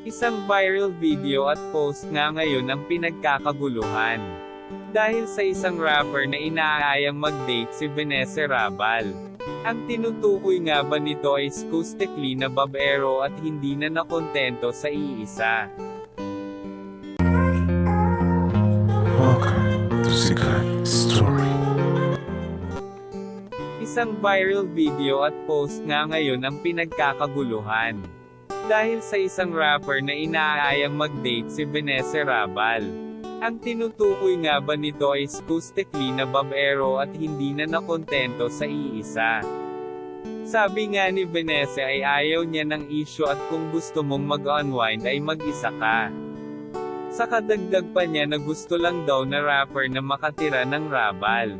Isang viral video at post nga ngayon ang pinagkakaguluhan. Dahil sa isang rapper na inaayang mag-date si Vanessa Rabal. Ang tinutukoy nga ba nito ay skustekli na babaero at hindi na nakontento sa iisa. Welcome to Sikat Story. Isang viral video at post nga ngayon ang pinagkakaguluhan. Dahil sa isang rapper na inaayang mag-date si Vanessa Rabal. Ang tinutukoy nga ba nito ay skustekli na babaero at hindi na nakontento sa iisa. Sabi nga ni Vanessa ay ayaw niya ng issue at kung gusto mong mag-unwind ay mag-isa ka. Sa kadagdag pa niya na gusto lang daw na rapper na makatira ng Rabal.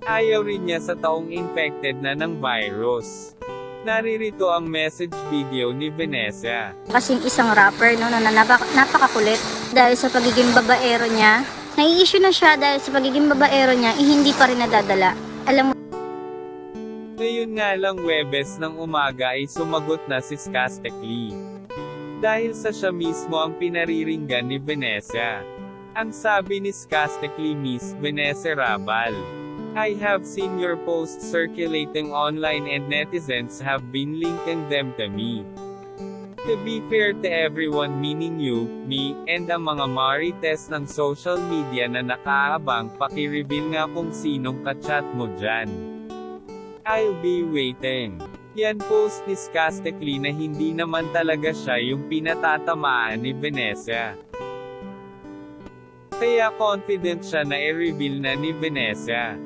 Ayaw rin niya sa taong infected na ng virus. Naririto ang message video ni Vanessa. Kasing isang rapper no, na napakakulit dahil sa pagiging babaero niya. Nai-issue na siya dahil sa pagiging babaero niya, hindi pa rin nadadala. Alam mo, Ngayon nga lang Webes ng umaga ay sumagot na si Skastekli. Dahil sa siya mismo ang pinariringgan ni Vanessa. Ang sabi ni Skastekli Miss Vanessa Rabal. I have seen your posts circulating online and netizens have been linking them to me. To be fair to everyone meaning you, me, and ang mga marites ng social media na nakaabang paki-reveal nga kung sinong kachat mo dyan. I'll be waiting. Yan post ni Skastekli na hindi naman talaga siya yung pinatatamaan ni Vanessa. Kaya confident siya na i-reveal na ni Vanessa.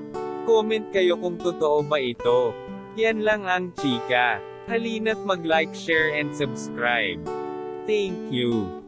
Comment kayo kung totoo ba ito. Yan lang ang chika. Halina't mag-like, share and subscribe. Thank you.